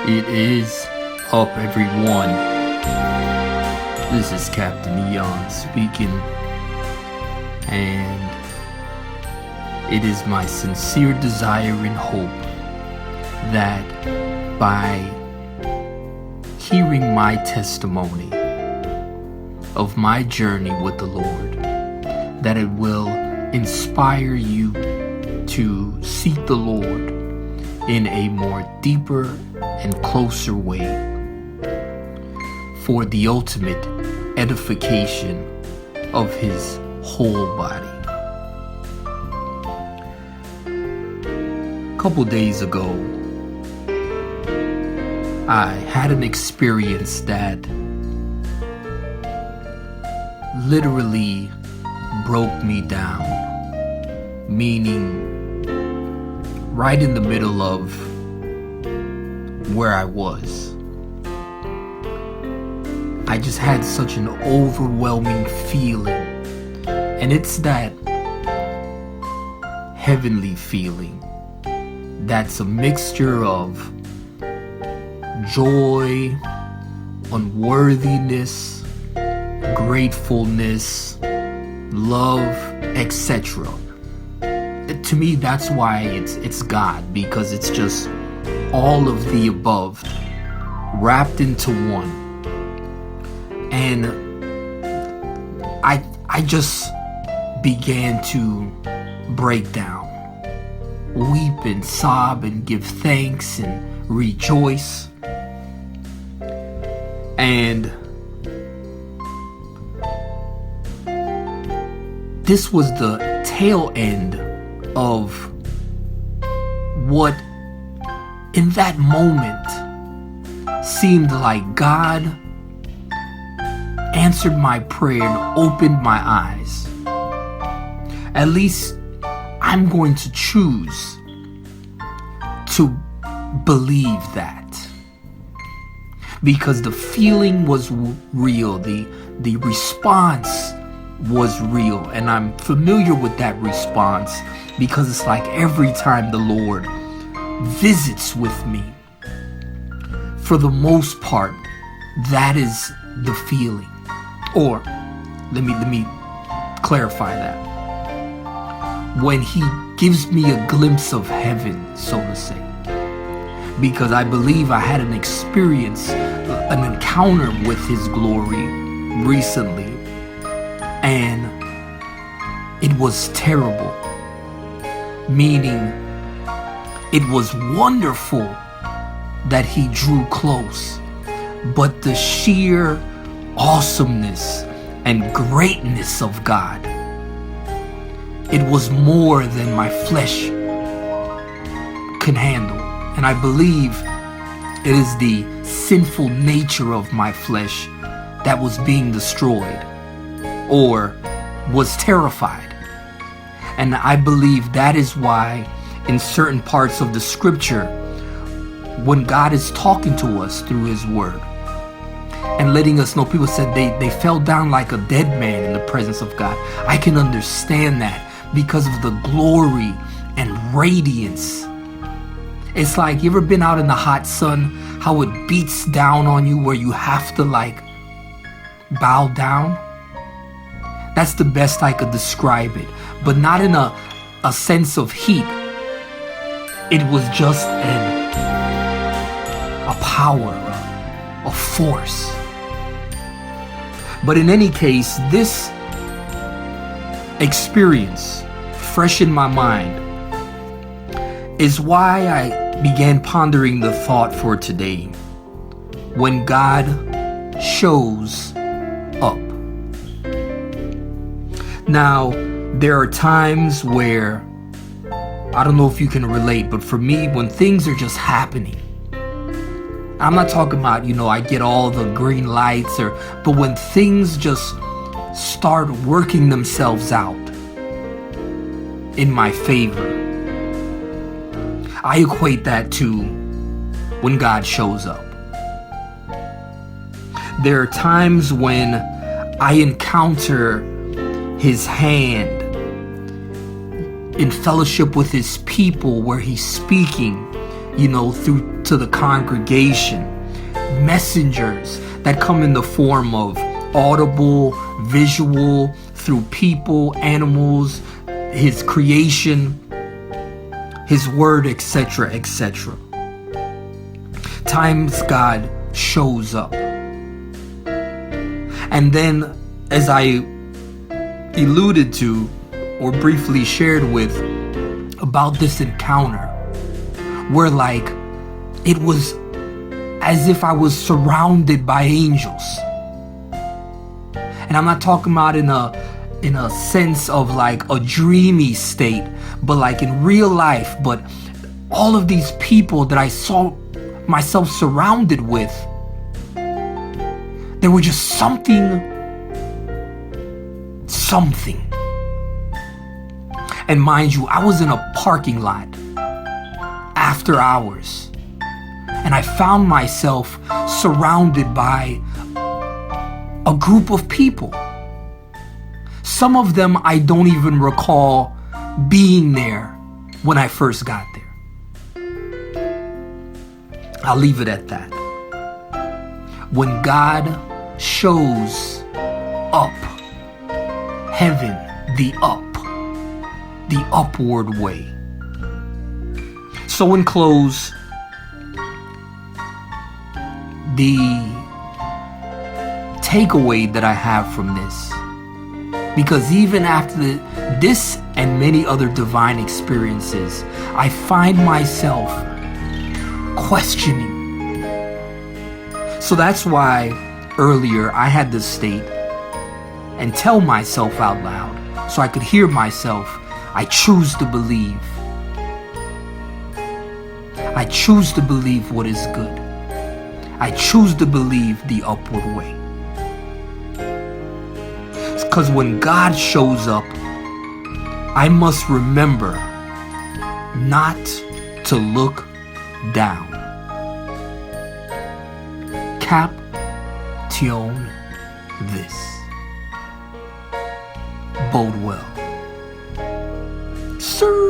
It is up, everyone. This is Captain Eon speaking, and it is my sincere desire and hope that by hearing my testimony of my journey with the Lord, that it will inspire you to seek the Lord in a more deeper and closer way for the ultimate edification of His whole body. A couple days ago, I had an experience that literally broke me down, meaning right in the middle of where I was. I just had such an overwhelming feeling, and it's that heavenly feeling that's a mixture of joy, unworthiness, gratefulness, love, etc. To me, that's why it's God, because it's just all of the above wrapped into one. And I just began to break down, weep and sob and give thanks and rejoice. And this was the tail end of what in that moment seemed like God answered my prayer and opened my eyes. At least I'm going to choose to believe that, because the feeling was real, the response was real, and I'm familiar with that response because it's like every time the Lord visits with me, for the most part, that is the feeling. Or let me clarify that. When He gives me a glimpse of heaven, so to say, because I believe I had an experience, an encounter with His glory recently, and it was terrible. Meaning, it was wonderful that He drew close, but the sheer awesomeness and greatness of God, it was more than my flesh could handle. And I believe it is the sinful nature of my flesh that was being destroyed or was terrified. And I believe that is why in certain parts of the scripture, when God is talking to us through His word and letting us know, people said they fell down like a dead man in the presence of God. I can understand that because of the glory and radiance. It's like, you ever been out in the hot sun, how it beats down on you where you have to like bow down? That's the best I could describe it, but not in a sense of heat. It was just a power, a force. But in any case, this experience, fresh in my mind, is why I began pondering the thought for today. When God shows up. Now, there are times where, I don't know if you can relate, but for me, when things are just happening, I'm not talking about, I get all the green lights, but when things just start working themselves out in my favor, I equate that to when God shows up. There are times when I encounter His hand in fellowship with His people, where He's speaking through to the congregation. Messengers that come in the form of audible, visual, through people, animals, his creation, his word, etc., etc. Times God shows up. And then, as I alluded to or briefly shared with about this encounter, where like it was as if I was surrounded by angels. And I'm not talking about in a sense of like a dreamy state, but like in real life. But all of these people that I saw myself surrounded with, there were just something. And mind you, I was in a parking lot after hours, and I found myself surrounded by a group of people. Some of them I don't even recall being there when I first got there. I'll leave it at that. When God shows up, heaven, the upward way. So in close, the takeaway that I have from this, because even after this and many other divine experiences, I find myself questioning. So that's why earlier I had to state and tell myself out loud so I could hear myself, I choose to believe. I choose to believe what is good. I choose to believe the upward way. Because when God shows up, I must remember not to look down. Caption this. Bode well. Sir.